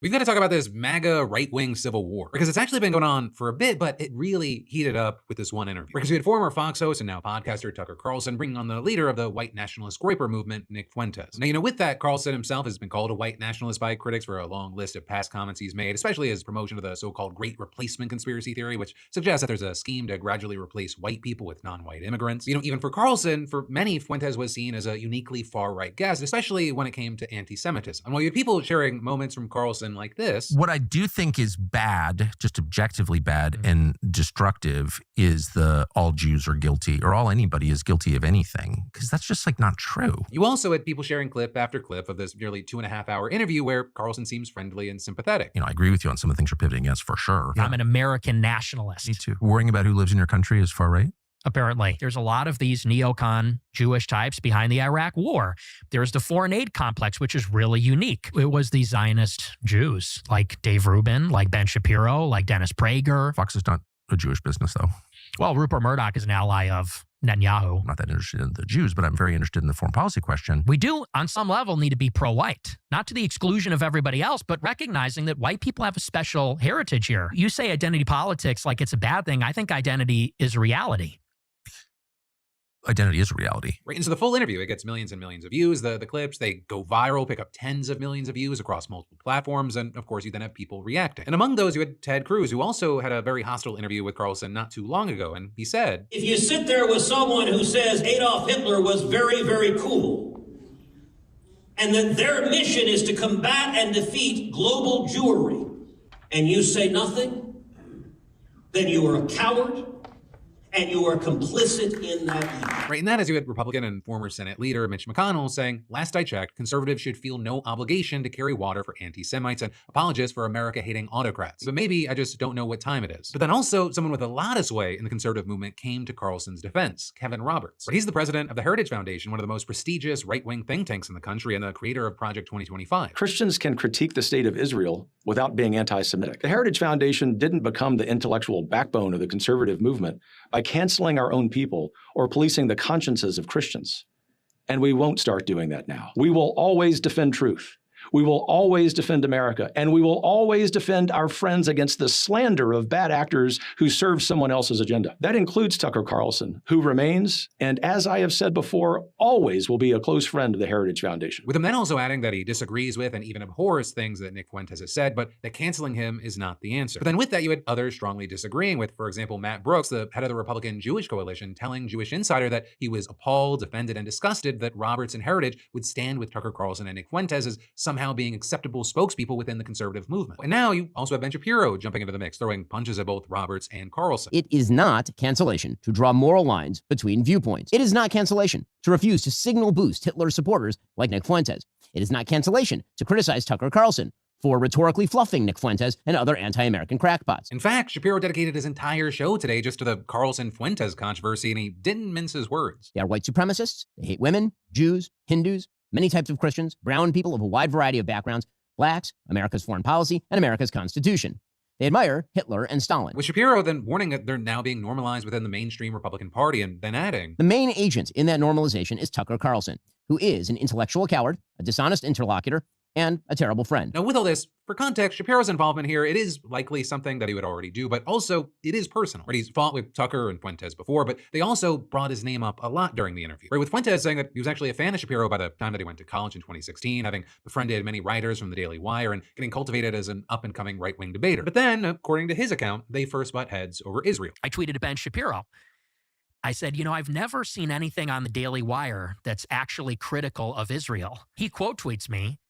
We've got to talk about this MAGA right-wing civil war, because it's actually been going on for a bit, but it really heated up with this one interview. Because we had former Fox host and now podcaster Tucker Carlson bringing on the leader of the white nationalist Groyper movement, Nick Fuentes. Now, with that, Carlson himself has been called a white nationalist by critics for a long list of past comments he's made, especially his promotion of the so-called Great Replacement conspiracy theory, which suggests that there's a scheme to gradually replace white people with non-white immigrants. Even for Carlson, for many, Fuentes was seen as a uniquely far-right guest, especially when it came to anti-Semitism. And while you had people sharing moments from Carlson like this, what I do think is bad, just objectively bad and destructive, is the all Jews are guilty or all anybody is guilty of anything, because that's just not true. You also had people sharing clip after clip of this nearly 2.5-hour interview where Carlson seems friendly and sympathetic. I agree with you on some of the things you're pivoting against for sure. I'm an American nationalist. Me too. Worrying about who lives in your country is far right. Apparently, there's a lot of these neocon Jewish types behind the Iraq war. There's the foreign aid complex, which is really unique. It was the Zionist Jews like Dave Rubin, like Ben Shapiro, like Dennis Prager. Fox is not a Jewish business, though. Well, Rupert Murdoch is an ally of Netanyahu. I'm not that interested in the Jews, but I'm very interested in the foreign policy question. We do, on some level, need to be pro-white, not to the exclusion of everybody else, but recognizing that white people have a special heritage here. You say identity politics like it's a bad thing. I think identity is a reality. Identity is a reality. Right, and so the full interview, it gets millions and millions of views. The clips, they go viral, pick up tens of millions of views across multiple platforms, and of course you then have people reacting. And among those, you had Ted Cruz, who also had a very hostile interview with Carlson not too long ago, and he said, if you sit there with someone who says Adolf Hitler was very, very cool, and that their mission is to combat and defeat global Jewry, and you say nothing, then you are a coward, and you are complicit in that evil. Right, and that is you had Republican and former Senate leader Mitch McConnell saying, last I checked, conservatives should feel no obligation to carry water for anti-Semites and apologists for America-hating autocrats. But maybe I just don't know what time it is. But then also, someone with a lot of sway in the conservative movement came to Carlson's defense, Kevin Roberts. He's the president of the Heritage Foundation, one of the most prestigious right-wing think tanks in the country and the creator of Project 2025. Christians can critique the state of Israel without being anti-Semitic. The Heritage Foundation didn't become the intellectual backbone of the conservative movement by canceling our own people or policing the consciences of Christians. And we won't start doing that now. We will always defend truth. We will always defend America, and we will always defend our friends against the slander of bad actors who serve someone else's agenda. That includes Tucker Carlson, who remains, and as I have said before, always will be a close friend of the Heritage Foundation. With him then also adding that he disagrees with and even abhors things that Nick Fuentes has said, but that canceling him is not the answer. But then with that, you had others strongly disagreeing with, for example, Matt Brooks, the head of the Republican Jewish Coalition, telling Jewish Insider that he was appalled, offended, and disgusted that Roberts and Heritage would stand with Tucker Carlson and Nick Fuentes as somehow being acceptable spokespeople within the conservative movement. And now you also have Ben Shapiro jumping into the mix, throwing punches at both Roberts and Carlson. It is not cancellation to draw moral lines between viewpoints. It is not cancellation to refuse to signal boost Hitler supporters like Nick Fuentes. It is not cancellation to criticize Tucker Carlson for rhetorically fluffing Nick Fuentes and other anti-American crackpots. In fact, Shapiro dedicated his entire show today just to the Carlson-Fuentes controversy, and he didn't mince his words. They are white supremacists. They hate women, Jews, Hindus, many types of Christians, brown people of a wide variety of backgrounds, blacks, America's foreign policy, and America's Constitution. They admire Hitler and Stalin. With Shapiro then warning that they're now being normalized within the mainstream Republican Party, and then adding, the main agent in that normalization is Tucker Carlson, who is an intellectual coward, a dishonest interlocutor, and a terrible friend. Now, with all this, for context, Shapiro's involvement here, it is likely something that he would already do, but also it is personal. Right? He's fought with Tucker and Fuentes before, but they also brought his name up a lot during the interview. Right? With Fuentes saying that he was actually a fan of Shapiro by the time that he went to college in 2016, having befriended many writers from the Daily Wire and getting cultivated as an up-and-coming right-wing debater. But then, according to his account, they first butt heads over Israel. I tweeted to Ben Shapiro. I said, I've never seen anything on the Daily Wire that's actually critical of Israel. He quote tweets me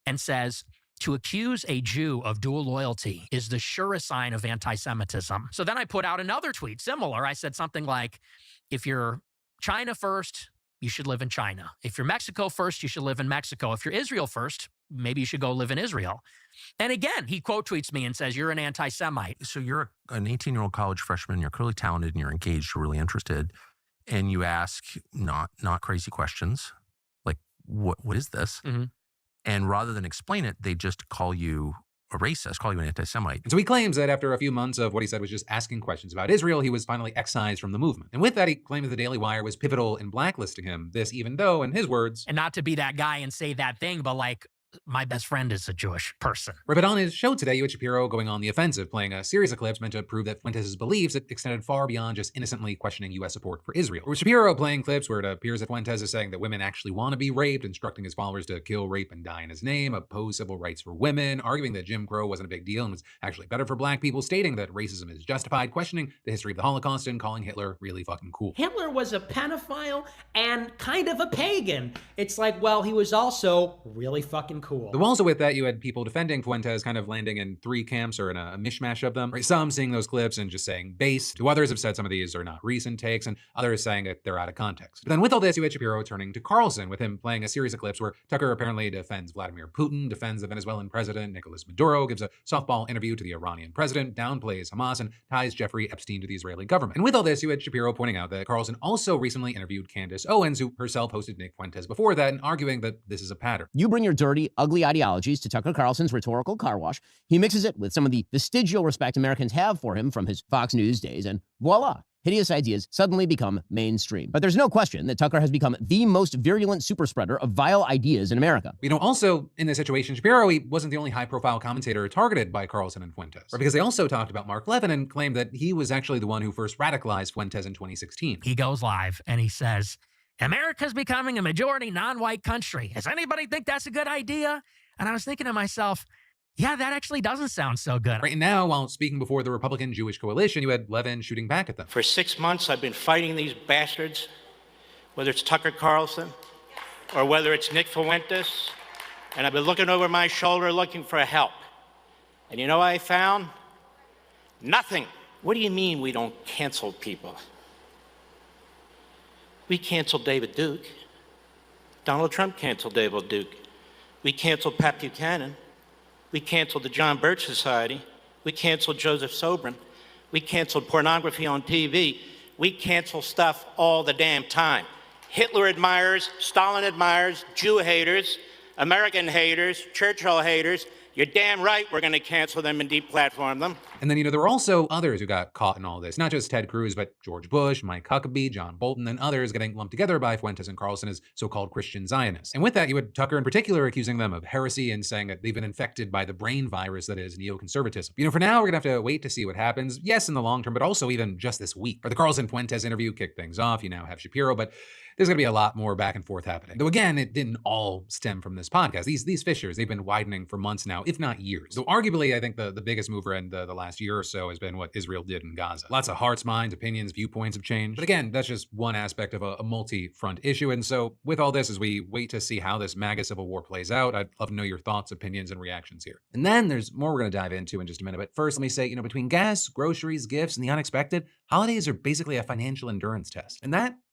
and says, to accuse a Jew of dual loyalty is the surest sign of anti-Semitism. So then I put out another tweet similar. I said something like, if you're China first, you should live in China. If you're Mexico first, you should live in Mexico. If you're Israel first, maybe you should go live in Israel. And again, he quote tweets me and says, you're an anti-Semite. So you're an 18-year-old college freshman, you're clearly talented and you're engaged, you're really interested, and you ask not crazy questions, like, what is this? Mm-hmm. And rather than explain it, they just call you a racist, call you an anti-Semite. And so he claims that after a few months of what he said was just asking questions about Israel, he was finally excised from the movement. And with that, he claimed that the Daily Wire was pivotal in blacklisting him. This even though, in his words, and not to be that guy and say that thing, but like my best friend is a Jewish person. Right, but on his show today, you had Shapiro going on the offensive, playing a series of clips meant to prove that Fuentes' beliefs extended far beyond just innocently questioning U.S. support for Israel. With Shapiro playing clips where it appears that Fuentes is saying that women actually want to be raped, instructing his followers to kill, rape, and die in his name, oppose civil rights for women, arguing that Jim Crow wasn't a big deal and was actually better for black people, stating that racism is justified, questioning the history of the Holocaust, and calling Hitler really fucking cool. Hitler was a pedophile and kind of a pagan. It's like, well, he was also really fucking cool. Though also with that, you had people defending Fuentes kind of landing in three camps or in a mishmash of them. Right? Some seeing those clips and just saying base. To others have said some of these are not recent takes, and others saying that they're out of context. But then with all this, you had Shapiro turning to Carlson, with him playing a series of clips where Tucker apparently defends Vladimir Putin, defends the Venezuelan president Nicolas Maduro, gives a softball interview to the Iranian president, downplays Hamas, and ties Jeffrey Epstein to the Israeli government. And with all this, you had Shapiro pointing out that Carlson also recently interviewed Candace Owens, who herself hosted Nick Fuentes before that, and arguing that this is a pattern. You bring your dirty, ugly ideologies to Tucker Carlson's rhetorical car wash. He mixes it with some of the vestigial respect Americans have for him from his Fox News days, and voila, hideous ideas suddenly become mainstream. But there's no question that Tucker has become the most virulent super spreader of vile ideas in America. You know, also in this situation, Shapiro, he wasn't the only high-profile commentator targeted by Carlson and Fuentes, right? Because they also talked about Mark Levin and claimed that he was actually the one who first radicalized Fuentes in 2016. He goes live and he says, America's becoming a majority non-white country. Does anybody think that's a good idea? And I was thinking to myself, yeah, that actually doesn't sound so good. Right now, while speaking before the Republican Jewish coalition, you had Levin shooting back at them. For 6 months, I've been fighting these bastards, whether it's Tucker Carlson or whether it's Nick Fuentes, and I've been looking over my shoulder looking for help. And you know what I found? Nothing. What do you mean we don't cancel people? We canceled David Duke. Donald Trump canceled David Duke. We canceled Pat Buchanan. We canceled the John Birch Society. We canceled Joseph Sobran. We canceled pornography on TV. We cancel stuff all the damn time. Hitler admirers, Stalin admirers, Jew haters, American haters, Churchill haters. You're damn right we're going to cancel them and deplatform them. And then, you know, there were also others who got caught in all this. Not just Ted Cruz, but George Bush, Mike Huckabee, John Bolton, and others getting lumped together by Fuentes and Carlson as so-called Christian Zionists. And with that, you had Tucker in particular accusing them of heresy and saying that they've been infected by the brain virus that is neoconservatism. You know, for now, we're going to have to wait to see what happens. Yes, in the long term, but also even just this week. For the Carlson-Fuentes interview kicked things off. You now have Shapiro, but there's going to be a lot more back and forth happening. Though again, it didn't all stem from this podcast. These fissures, they've been widening for months now, if not years. Though arguably, I think the biggest mover in the last year or so has been what Israel did in Gaza. Lots of hearts, minds, opinions, viewpoints have changed. But again, that's just one aspect of a multi-front issue. And so with all this, as we wait to see how this MAGA civil war plays out, I'd love to know your thoughts, opinions, and reactions here. And then there's more we're going to dive into in just a minute. But first, let me say, you know, between gas, groceries, gifts, and the unexpected, holidays are basically a financial endurance test. And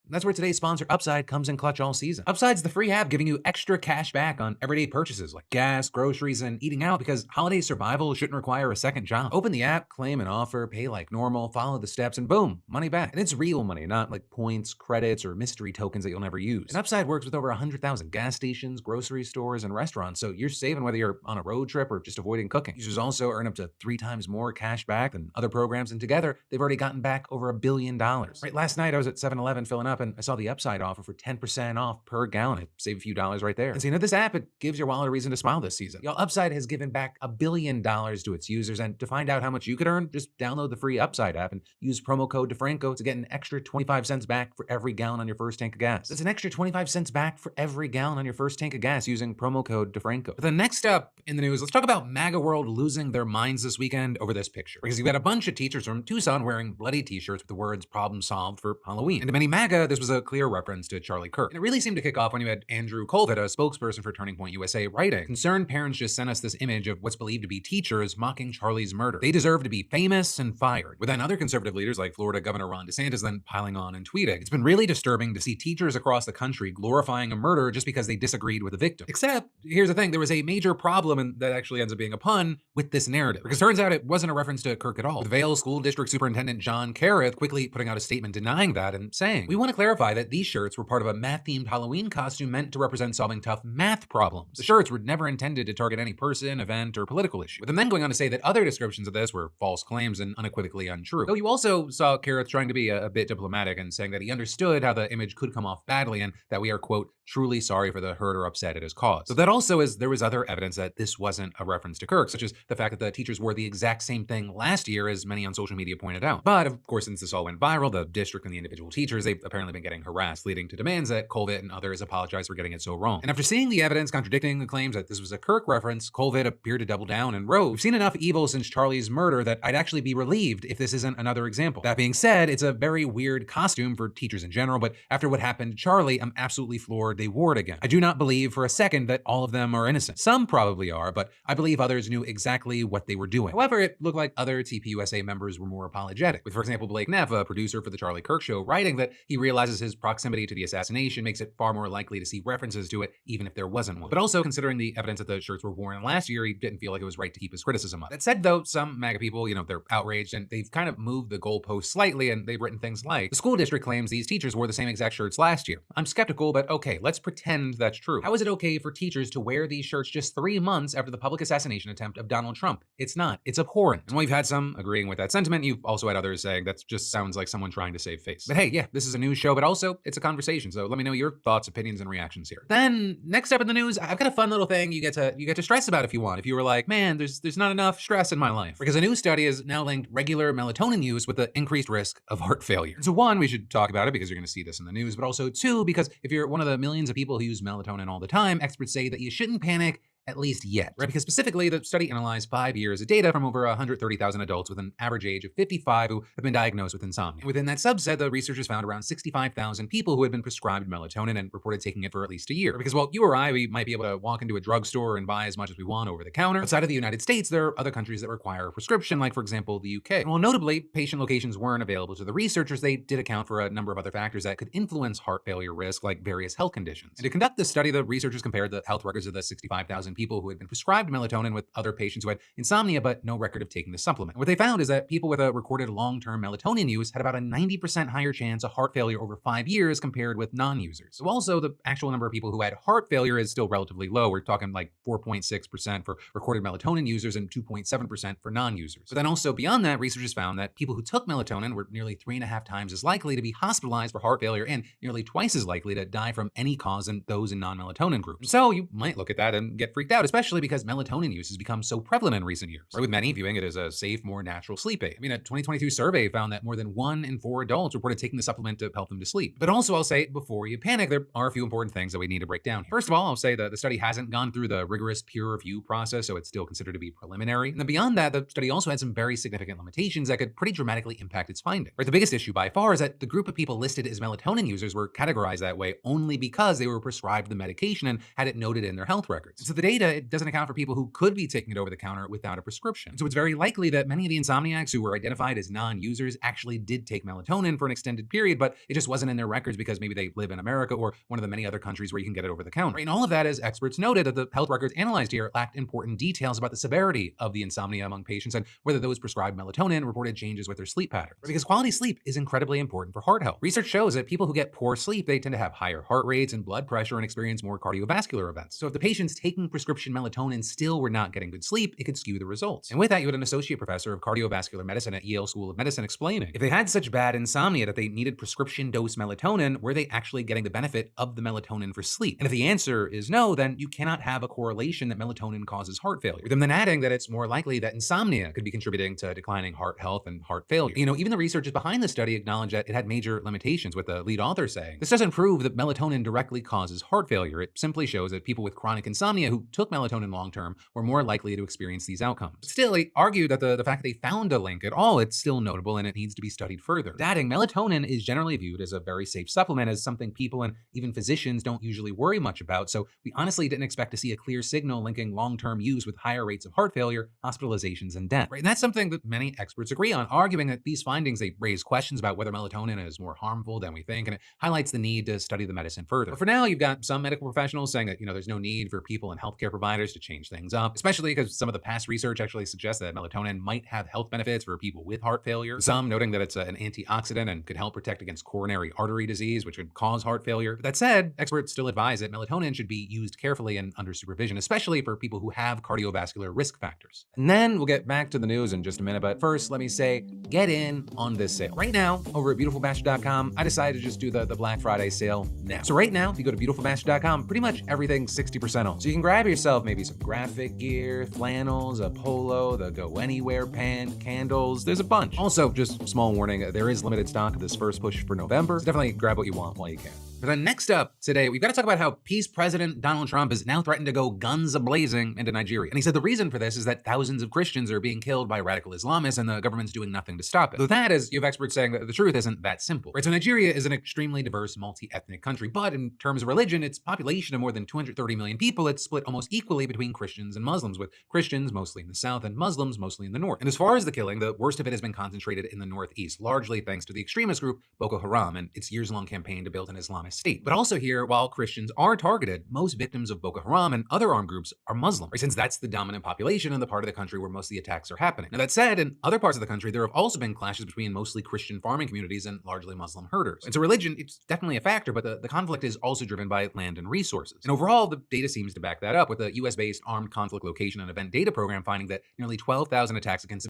that's where today's sponsor, Upside, comes in clutch all season. Upside's the free app giving you extra cash back on everyday purchases like gas, groceries, and eating out, because holiday survival shouldn't require a second job. Open the app, claim an offer, pay like normal, follow the steps, and boom, money back. And it's real money, not like points, credits, or mystery tokens that you'll never use. And Upside works with over 100,000 gas stations, grocery stores, and restaurants, so you're saving whether you're on a road trip or just avoiding cooking. Users also earn up to 3 times more cash back than other programs, and together, they've already gotten back over $1 billion. Right, last night I was at 7-Eleven filling up, and I saw the Upside offer for 10% off per gallon. It saved a few dollars right there. And so, you know, this app, it gives your wallet a reason to smile this season. Y'all, Upside has given back $1 billion to its users, and to find out how much you could earn, just download the free Upside app and use promo code DeFranco to get an extra 25 cents back for every gallon on your first tank of gas. That's an extra 25 cents back for every gallon on your first tank of gas using promo code DeFranco. But the next up in the news, let's talk about MAGA world losing their minds this weekend over this picture. Because you've got a bunch of teachers from Tucson wearing bloody t-shirts with the words "problem solved" for Halloween. And to many MAGA, this was a clear reference to Charlie Kirk. And it really seemed to kick off when you had Andrew Colvett, a spokesperson for Turning Point USA, writing, "Concerned parents just sent us this image of what's believed to be teachers mocking Charlie's murder. They deserve to be famous and fired." With then other conservative leaders like Florida Governor Ron DeSantis then piling on and tweeting. It's been really disturbing to see teachers across the country glorifying a murder just because they disagreed with the victim. Except, here's the thing, there was a major problem, and that actually ends up being a pun, with this narrative. Because it turns out it wasn't a reference to Kirk at all. With Vail School District Superintendent John Carruth quickly putting out a statement denying that and saying, "We want to to clarify that these shirts were part of a math-themed Halloween costume meant to represent solving tough math problems. The shirts were never intended to target any person, event, or political issue, with them then going on to say that other descriptions of this were false claims and unequivocally untrue. Though you also saw Kareth trying to be a bit diplomatic and saying that he understood how the image could come off badly and that we are, quote, truly sorry for the hurt or upset it has caused. So that also is there was other evidence that this wasn't a reference to Kirk, such as the fact that the teachers wore the exact same thing last year, as many on social media pointed out. But of course, since this all went viral, the district and the individual teachers, they've apparently been getting harassed, leading to demands that Colvett and others apologize for getting it so wrong. And after seeing the evidence contradicting the claims that this was a Kirk reference, Colvett appeared to double down and wrote, "We've seen enough evil since Charlie's murder that I'd actually be relieved if this isn't another example. That being said, it's a very weird costume for teachers in general, but after what happened to Charlie, I'm absolutely floored they wore it again. I do not believe for a second that all of them are innocent. Some probably are, but I believe others knew exactly what they were doing." However, it looked like other TPUSA members were more apologetic, with, for example, Blake Neff, a producer for the Charlie Kirk Show, writing that he realizes his proximity to the assassination makes it far more likely to see references to it, even if there wasn't one. But also, considering the evidence that the shirts were worn last year, he didn't feel like it was right to keep his criticism up. That said, though, some MAGA people, they're outraged, and they've kind of moved the goalpost slightly, and they've written things like, "The school district claims these teachers wore the same exact shirts last year. I'm skeptical, but okay, let's pretend that's true. How is it okay for teachers to wear these shirts just 3 months after the public assassination attempt of Donald Trump? It's not. It's abhorrent." And while you've had some agreeing with that sentiment, you've also had others saying that just sounds like someone trying to save face. But hey, yeah, this is a news show, but also it's a conversation, so let me know your thoughts, opinions, and reactions here. Then, next up in the news, I've got a fun little thing you get to stress about if you want. If you were like, man, there's not enough stress in my life. Because a new study has now linked regular melatonin use with the increased risk of heart failure. So one, we should talk about it because you're going to see this in the news, but also two, because if you're one of the millions of people who use melatonin all the time, experts say that you shouldn't panic, at least yet, right? Because specifically, the study analyzed 5 years of data from over 130,000 adults with an average age of 55 who have been diagnosed with insomnia. Within that subset, the researchers found around 65,000 people who had been prescribed melatonin and reported taking it for at least a year. Because while you or I, we might be able to walk into a drugstore and buy as much as we want over the counter, outside of the United States, there are other countries that require a prescription, like, for example, the UK. And while notably, patient locations weren't available to the researchers, they did account for a number of other factors that could influence heart failure risk, like various health conditions. And to conduct this study, the researchers compared the health records of the 65,000 people who had been prescribed melatonin with other patients who had insomnia but no record of taking the supplement. What they found is that people with a recorded long-term melatonin use had about a 90% higher chance of heart failure over 5 years compared with non-users. So also, the actual number of people who had heart failure is still relatively low. We're talking like 4.6% for recorded melatonin users and 2.7% for non-users. But then also beyond that, researchers found that people who took melatonin were nearly 3.5 times as likely to be hospitalized for heart failure and nearly twice as likely to die from any cause than those in non-melatonin groups. So you might look at that and get freaked out, especially because melatonin use has become so prevalent in recent years, right? With many viewing it as a safe, more natural sleep aid. I mean, a 2022 survey found that more than 1 in 4 adults reported taking the supplement to help them to sleep. But also, I'll say, before you panic, there are a few important things that we need to break down here. First of all, I'll say that the study hasn't gone through the rigorous peer review process, so it's still considered to be preliminary. And then beyond that, the study also had some very significant limitations that could pretty dramatically impact its finding. Right? The biggest issue by far is that the group of people listed as melatonin users were categorized that way only because they were prescribed the medication and had it noted in their health records. So the data, it doesn't account for people who could be taking it over the counter without a prescription. So it's very likely that many of the insomniacs who were identified as non-users actually did take melatonin for an extended period, but it just wasn't in their records because maybe they live in America or one of the many other countries where you can get it over the counter. Right? And all of that, as experts noted, that the health records analyzed here lacked important details about the severity of the insomnia among patients and whether those prescribed melatonin reported changes with their sleep patterns. Right? Because quality sleep is incredibly important for heart health. Research shows that people who get poor sleep, they tend to have higher heart rates and blood pressure and experience more cardiovascular events. So if the patients taking prescription melatonin still were not getting good sleep, it could skew the results. And with that, you had an associate professor of cardiovascular medicine at Yale School of Medicine explaining, if they had such bad insomnia that they needed prescription dose melatonin, were they actually getting the benefit of the melatonin for sleep? And if the answer is no, then you cannot have a correlation that melatonin causes heart failure. With them then adding that it's more likely that insomnia could be contributing to declining heart health and heart failure. Even the researchers behind the study acknowledged that it had major limitations, with the lead author saying, this doesn't prove that melatonin directly causes heart failure. It simply shows that people with chronic insomnia who took melatonin long-term were more likely to experience these outcomes. Still, he argued that the fact that they found a link at all, it's still notable and it needs to be studied further. Adding, melatonin is generally viewed as a very safe supplement, as something people and even physicians don't usually worry much about, so we honestly didn't expect to see a clear signal linking long-term use with higher rates of heart failure, hospitalizations, and death. Right? And that's something that many experts agree on, arguing that these findings, they raise questions about whether melatonin is more harmful than we think, and it highlights the need to study the medicine further. But for now, you've got some medical professionals saying that, there's no need for people in healthcare healthcare providers to change things up, especially because some of the past research actually suggests that melatonin might have health benefits for people with heart failure. Some noting that it's an antioxidant and could help protect against coronary artery disease, which could cause heart failure. But that said, experts still advise that melatonin should be used carefully and under supervision, especially for people who have cardiovascular risk factors. And then we'll get back to the news in just a minute, but first let me say, get in on this sale. Right now, over at beautifulbastard.com, I decided to just do the Black Friday sale now. So right now, if you go to beautifulbastard.com, pretty much everything's 60% off. So you can grab yourself maybe some graphic gear, flannels, a polo, the go anywhere pen, candles, there's a bunch. Also, just small warning, there is limited stock of this first push for November, so definitely grab what you want while you can. But then next up today, we've got to talk about how Peace President Donald Trump has now threatened to go guns a-blazing into Nigeria. And he said the reason for this is that thousands of Christians are being killed by radical Islamists and the government's doing nothing to stop it. Though that is, you have experts saying that the truth isn't that simple. Right, so Nigeria is an extremely diverse, multi-ethnic country, but in terms of religion, its population of more than 230 million people, it's split almost equally between Christians and Muslims, with Christians mostly in the south and Muslims mostly in the north. And as far as the killing, the worst of it has been concentrated in the northeast, largely thanks to the extremist group Boko Haram and its years-long campaign to build an Islamist state. But also here, while Christians are targeted, most victims of Boko Haram and other armed groups are Muslim, right, since that's the dominant population in the part of the country where most of the attacks are happening. Now that said, in other parts of the country, there have also been clashes between mostly Christian farming communities and largely Muslim herders. And so religion, it's definitely a factor, but the conflict is also driven by land and resources. And overall, the data seems to back that up, with the US-based Armed Conflict Location and Event Data Program finding that nearly 12,000 attacks against